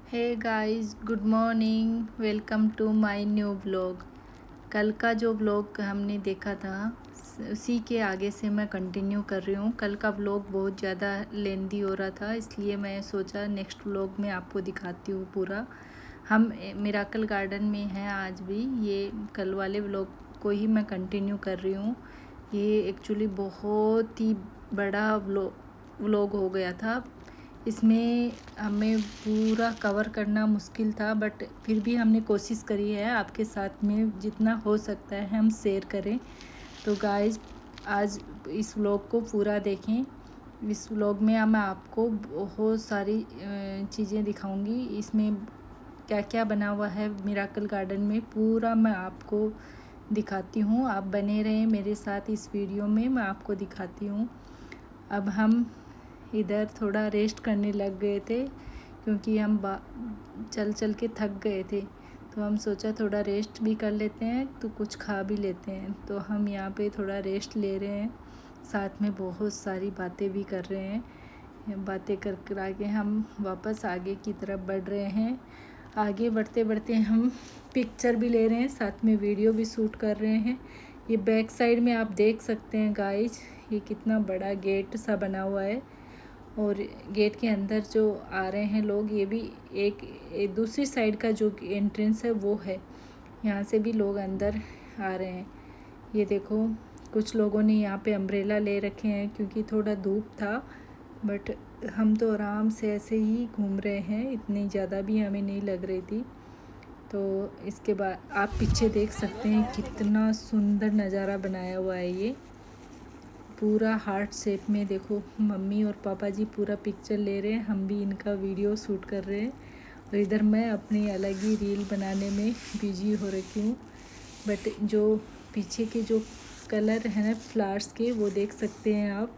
Hey guys, good morning. Welcome to my new vlog. कल का जो व्लॉग हमने देखा था उसी के आगे से मैं कंटिन्यू कर रही हूँ। कल का व्लॉग बहुत ज़्यादा लेंदी हो रहा था, इसलिए मैं सोचा नेक्स्ट व्लॉग में आपको दिखाती हूँ पूरा। हम मिराकल गार्डन में हैं आज भी। ये कल वाले व्लॉग को ही मैं कंटिन्यू कर रही हूँ। ये एक्चुअली बहुत ही बड़ा व्लॉग हो गया था। इसमें हमें पूरा कवर करना मुश्किल था, बट फिर भी हमने कोशिश करी है आपके साथ में जितना हो सकता है हम शेयर करें। तो गाइस, आज इस व्लॉग को पूरा देखें। इस व्लॉग में मैं आपको बहुत सारी चीज़ें दिखाऊंगी। इसमें क्या क्या बना हुआ है मिराकल गार्डन में पूरा मैं आपको दिखाती हूँ। आप बने रहें मेरे साथ इस वीडियो में, मैं आपको दिखाती हूँ। अब हम इधर थोड़ा रेस्ट करने लग गए थे क्योंकि हम चल चल के थक गए थे, तो हम सोचा थोड़ा रेस्ट भी कर लेते हैं तो कुछ खा भी लेते हैं। तो हम यहाँ पे थोड़ा रेस्ट ले रहे हैं, साथ में बहुत सारी बातें भी कर रहे हैं। बातें कर कर आगे हम वापस आगे की तरफ बढ़ रहे हैं। आगे बढ़ते बढ़ते हम पिक्चर भी ले रहे हैं, साथ में वीडियो भी शूट कर रहे हैं। ये बैक साइड में आप देख सकते हैं गाइज, ये कितना बड़ा गेट सा बना हुआ है और गेट के अंदर जो आ रहे हैं लोग, ये भी एक दूसरी साइड का जो एंट्रेंस है वो है, यहाँ से भी लोग अंदर आ रहे हैं। ये देखो, कुछ लोगों ने यहाँ पे अम्ब्रेला ले रखे हैं क्योंकि थोड़ा धूप था, बट हम तो आराम से ऐसे ही घूम रहे हैं, इतनी ज़्यादा भी हमें नहीं लग रही थी। तो इसके बाद आप पीछे देख सकते हैं कितना सुंदर नज़ारा बनाया हुआ है। ये पूरा हार्ट शेप में, देखो मम्मी और पापा जी पूरा पिक्चर ले रहे हैं, हम भी इनका वीडियो शूट कर रहे हैं। और इधर मैं अपनी अलग ही रील बनाने में बिजी हो रखी हूँ। बट जो पीछे के जो कलर है ना फ्लावर्स के, वो देख सकते हैं आप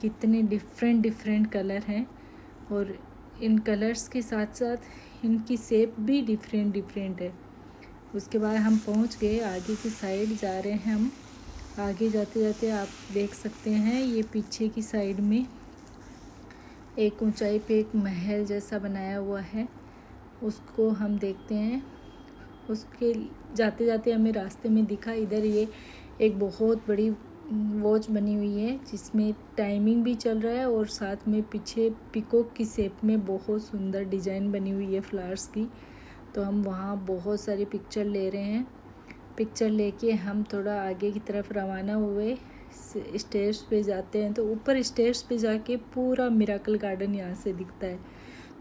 कितने डिफरेंट डिफरेंट कलर हैं। और इन कलर्स के साथ साथ इनकी शेप भी डिफरेंट डिफरेंट है। उसके बाद हम पहुँच गए आगे की साइड, जा रहे हैं हम। आगे जाते जाते आप देख सकते हैं ये पीछे की साइड में एक ऊंचाई पे एक महल जैसा बनाया हुआ है, उसको हम देखते हैं। उसके जाते जाते हमें रास्ते में दिखा इधर ये एक बहुत बड़ी वॉच बनी हुई है जिसमें टाइमिंग भी चल रहा है और साथ में पीछे पिकॉक की शेप में बहुत सुंदर डिज़ाइन बनी हुई है फ्लावर्स की। तो हम वहाँ बहुत सारी पिक्चर ले रहे हैं। पिक्चर लेके हम थोड़ा आगे की तरफ रवाना हुए। स्टेज पे जाते हैं तो ऊपर स्टेज पे जाके पूरा मिराकल गार्डन यहाँ से दिखता है,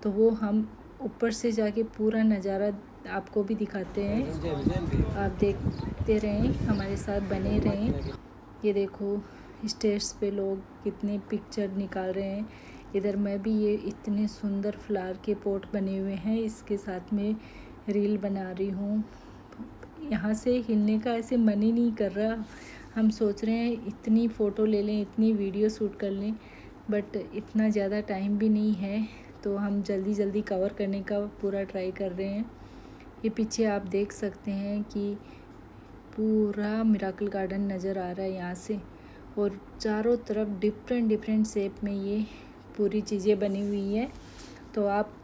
तो वो हम ऊपर से जाके पूरा नज़ारा आपको भी दिखाते हैं। आप देखते रहें, हमारे साथ बने रहें। ये देखो स्टेज पे लोग कितने पिक्चर निकाल रहे हैं। इधर मैं भी ये इतने सुंदर फ्लावर के पॉट बने हुए हैं, इसके साथ में रील बना रही हूँ। यहाँ से हिलने का ऐसे मन ही नहीं कर रहा। हम सोच रहे हैं इतनी फ़ोटो ले लें, इतनी वीडियो शूट कर लें, बट इतना ज़्यादा टाइम भी नहीं है, तो हम जल्दी जल्दी कवर करने का पूरा ट्राई कर रहे हैं। ये पीछे आप देख सकते हैं कि पूरा मिराकल गार्डन नज़र आ रहा है यहाँ से, और चारों तरफ डिफरेंट डिफरेंट शेप में ये पूरी चीज़ें बनी हुई है। तो आप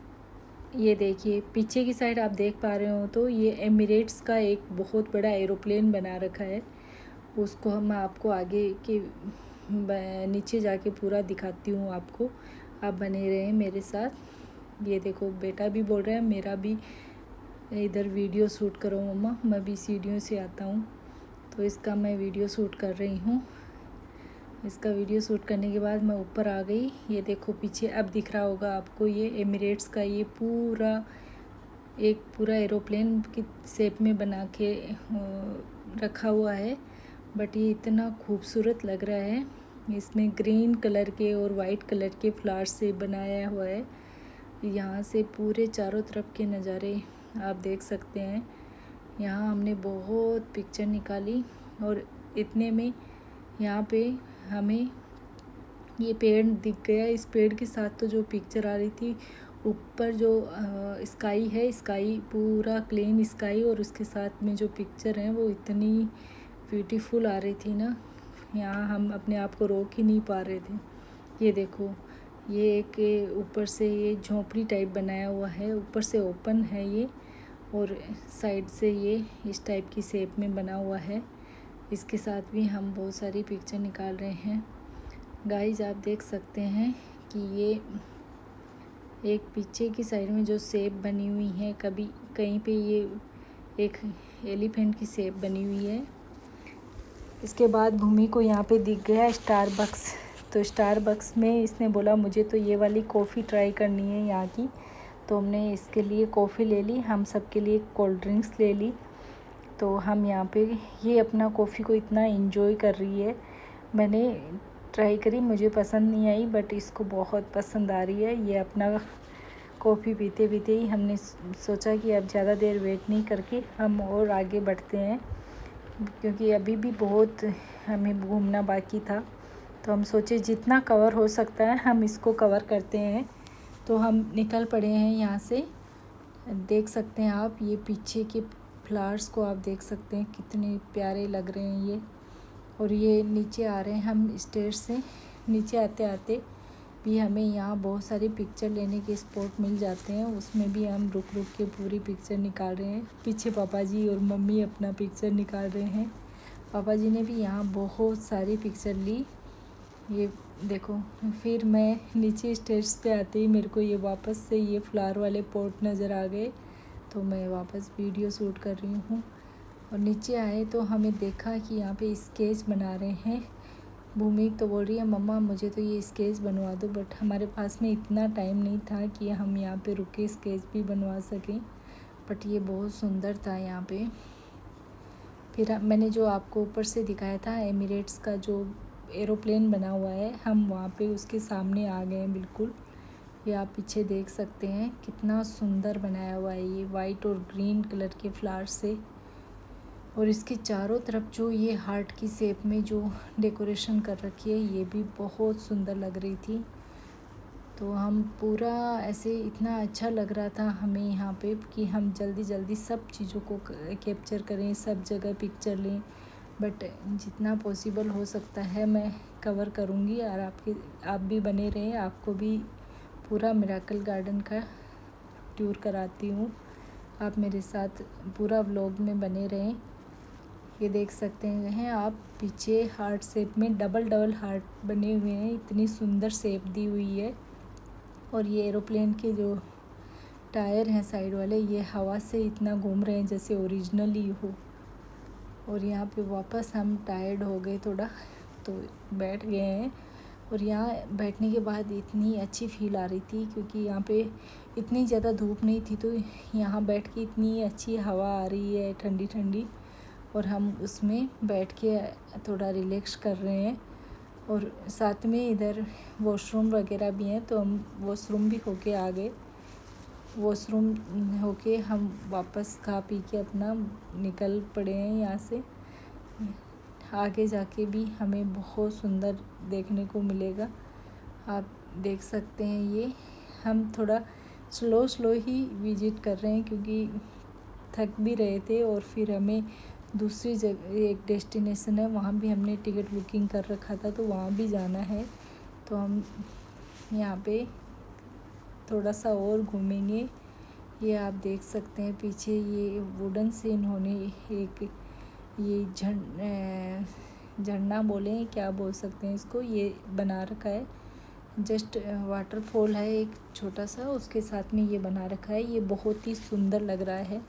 ये देखिए पीछे की साइड आप देख पा रहे हो तो ये एमिरेट्स का एक बहुत बड़ा एरोप्लेन बना रखा है। उसको हम आपको आगे के नीचे जाके पूरा दिखाती हूँ आपको। आप बने रहें मेरे साथ। ये देखो बेटा भी बोल रहा है मेरा भी इधर वीडियो शूट करो मम्मा, मैं भी इस वीडियो से आता हूँ, तो इसका मैं वीडियो शूट कर रही हूँ। इसका वीडियो शूट करने के बाद मैं ऊपर आ गई। ये देखो पीछे अब दिख रहा होगा आपको, ये एमिरेट्स का ये पूरा एरोप्लेन की शेप में बना के रखा हुआ है। बट ये इतना खूबसूरत लग रहा है, इसमें ग्रीन कलर के और वाइट कलर के फ्लावर्स से बनाया हुआ है। यहाँ से पूरे चारों तरफ के नज़ारे आप देख सकते हैं। यहाँ हमने बहुत पिक्चर निकाली और इतने में यहाँ पे हमें ये पेड़ दिख गया। इस पेड़ के साथ तो जो पिक्चर आ रही थी, ऊपर जो स्काई है, स्काई पूरा क्लीन स्काई, और उसके साथ में जो पिक्चर है वो इतनी ब्यूटीफुल आ रही थी ना, यहाँ हम अपने आप को रोक ही नहीं पा रहे थे। ये देखो ये एक ऊपर से ये झोपड़ी टाइप बनाया हुआ है, ऊपर से ओपन है ये और साइड से ये इस टाइप की शेप में बना हुआ है। इसके साथ भी हम बहुत सारी पिक्चर निकाल रहे हैं। गाइस आप देख सकते हैं कि ये एक पीछे की साइड में जो शेप बनी हुई है, कभी कहीं पे ये एक एलिफेंट की शेप बनी हुई है। इसके बाद भूमि को यहाँ पे दिख गया स्टारबक्स, तो स्टारबक्स में इसने बोला मुझे तो ये वाली कॉफ़ी ट्राई करनी है यहाँ की, तो हमने इसके लिए कॉफ़ी ले ली, हम सब के लिए कोल्ड ड्रिंक्स ले ली। तो हम यहाँ पे ये अपना कॉफ़ी को इतना एंजॉय कर रही है। मैंने ट्राई करी, मुझे पसंद नहीं आई, बट इसको बहुत पसंद आ रही है। ये अपना कॉफ़ी पीते पीते ही हमने सोचा कि अब ज़्यादा देर वेट नहीं करके हम और आगे बढ़ते हैं, क्योंकि अभी भी बहुत हमें घूमना बाकी था। तो हम सोचे जितना कवर हो सकता है हम इसको कवर करते हैं। तो हम निकल पड़े हैं यहाँ से। देख सकते हैं आप ये पीछे के फ्लावर्स को आप देख सकते हैं कितने प्यारे लग रहे हैं ये। और ये नीचे आ रहे हैं हम स्टेयर से, नीचे आते आते भी हमें यहाँ बहुत सारी पिक्चर लेने के स्पॉट मिल जाते हैं, उसमें भी हम रुक रुक के पूरी पिक्चर निकाल रहे हैं। पीछे पापा जी और मम्मी अपना पिक्चर निकाल रहे हैं। पापा जी ने भी यहाँ बहुत सारी पिक्चर ली, ये देखो। फिर मैं नीचे स्टेज पे आते ही मेरे को ये वापस से ये फ्लावर वाले पॉट नज़र आ गए, तो मैं वापस वीडियो शूट कर रही हूँ। और नीचे आए तो हमें देखा कि यहाँ पे स्केच बना रहे हैं। भूमि तो बोल रही है मम्मा मुझे तो ये स्केच बनवा दो, बट हमारे पास में इतना टाइम नहीं था कि हम यहाँ पे रुके स्केच भी बनवा सकें, बट ये बहुत सुंदर था यहाँ पे। फिर मैंने जो आपको ऊपर से दिखाया था एमिरेट्स का जो एरोप्लेन बना हुआ है, हम वहाँ पे उसके सामने आ गए हैं बिल्कुल। ये आप पीछे देख सकते हैं कितना सुंदर बनाया हुआ है ये वाइट और ग्रीन कलर के फ्लावर से। और इसके चारों तरफ जो ये हार्ट की शेप में जो डेकोरेशन कर रखी है ये भी बहुत सुंदर लग रही थी। तो हम पूरा ऐसे इतना अच्छा लग रहा था हमें यहाँ पे कि हम जल्दी जल्दी सब चीज़ों को कैप्चर करें, सब जगह पिक्चर लें, बट जितना पॉसिबल हो सकता है मैं कवर करूँगी। और आप भी बने रहें, आपको भी पूरा मिराकल गार्डन का टूर कराती हूँ। आप मेरे साथ पूरा व्लॉग में बने रहें। ये देख सकते हैं आप पीछे हार्ट शेप में डबल हार्ट बने हुए हैं, इतनी सुंदर शेप दी हुई है। और ये एरोप्लेन के जो टायर हैं साइड वाले, ये हवा से इतना घूम रहे हैं जैसे ओरिजिनल ही हो। और यहाँ पे वापस हम टायर्ड हो गए थोड़ा, तो बैठ गए हैं। और यहाँ बैठने के बाद इतनी अच्छी फील आ रही थी, क्योंकि यहाँ पे इतनी ज़्यादा धूप नहीं थी, तो यहाँ बैठ के इतनी अच्छी हवा आ रही है ठंडी ठंडी, और हम उसमें बैठ के थोड़ा रिलैक्स कर रहे हैं। और साथ में इधर वॉशरूम वगैरह भी हैं, तो हम वॉशरूम भी होके आ गए। वॉशरूम होके हम वापस खा पी के अपना निकल पड़े हैं यहाँ से। आगे जाके भी हमें बहुत सुंदर देखने को मिलेगा, आप देख सकते हैं। ये हम थोड़ा स्लो ही विजिट कर रहे हैं, क्योंकि थक भी रहे थे। और फिर हमें दूसरी जगह एक डेस्टिनेशन है, वहाँ भी हमने टिकट बुकिंग कर रखा था, तो वहाँ भी जाना है। तो हम यहाँ पे थोड़ा सा और घूमेंगे। ये आप देख सकते हैं पीछे ये वुडन से इन्होंने एक ये झरना बोले क्या बोल सकते हैं इसको, ये बना रखा है। जस्ट वाटरफॉल है एक छोटा सा, उसके साथ में ये बना रखा है। ये बहुत ही सुंदर लग रहा है।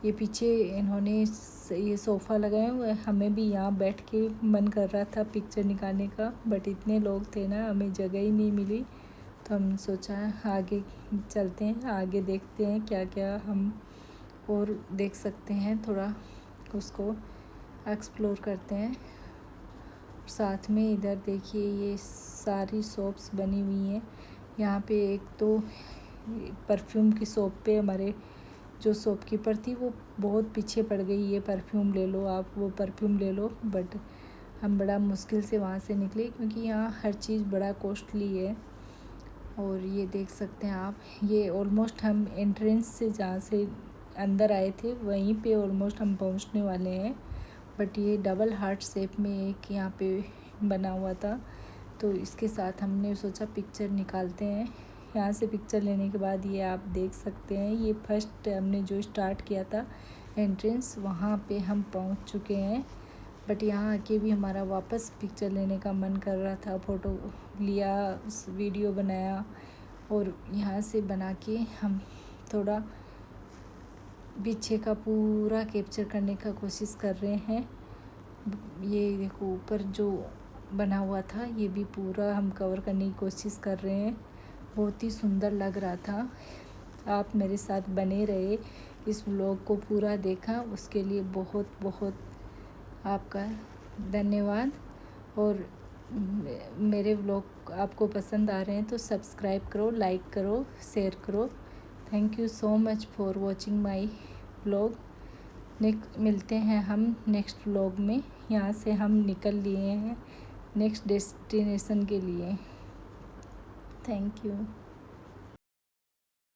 ये पीछे इन्होंने ये सोफ़ा लगाए हुए, हमें भी यहाँ बैठ के मन कर रहा था पिक्चर निकालने का, बट इतने लोग थे ना, हमें जगह ही नहीं मिली। तो हम सोचा आगे चलते हैं, आगे देखते हैं क्या क्या हम और देख सकते हैं, थोड़ा उसको एक्सप्लोर करते हैं। साथ में इधर देखिए ये सारी शॉप्स बनी हुई हैं। यहाँ पे एक तो परफ्यूम की शॉप पे हमारे जो शॉपकीपर थी वो बहुत पीछे पड़ गई, ये परफ्यूम ले लो आप, वो परफ्यूम ले लो, बट हम बड़ा मुश्किल से वहाँ से निकले, क्योंकि यहाँ हर चीज़ बड़ा कॉस्टली है। और ये देख सकते हैं आप, ये ऑलमोस्ट हम एंट्रेंस से जहाँ से अंदर आए थे वहीं पे ऑलमोस्ट हम पहुँचने वाले हैं। बट ये डबल हार्ट शेप में एक यहाँ पे बना हुआ था, तो इसके साथ हमने सोचा पिक्चर निकालते हैं। यहाँ से पिक्चर लेने के बाद ये आप देख सकते हैं, ये फर्स्ट हमने जो स्टार्ट किया था एंट्रेंस, वहाँ पे हम पहुँच चुके हैं। बट यहाँ आके भी हमारा वापस पिक्चर लेने का मन कर रहा था। फ़ोटो लिया, वीडियो बनाया और यहाँ से बना के हम थोड़ा पीछे का पूरा कैप्चर करने का कोशिश कर रहे हैं। ये देखो ऊपर जो बना हुआ था ये भी पूरा हम कवर करने की कोशिश कर रहे हैं। बहुत ही सुंदर लग रहा था। आप मेरे साथ बने रहे, इस व्लॉग को पूरा देखा, उसके लिए बहुत बहुत आपका धन्यवाद। और मेरे व्लॉग आपको पसंद आ रहे हैं तो सब्सक्राइब करो, लाइक करो, शेयर करो। Thank you so much for watching my vlog. मिलते हैं हम नेक्स्ट व्लॉग में। यहाँ से हम निकल लिए हैं नेक्स्ट डेस्टिनेशन के लिए। Thank you.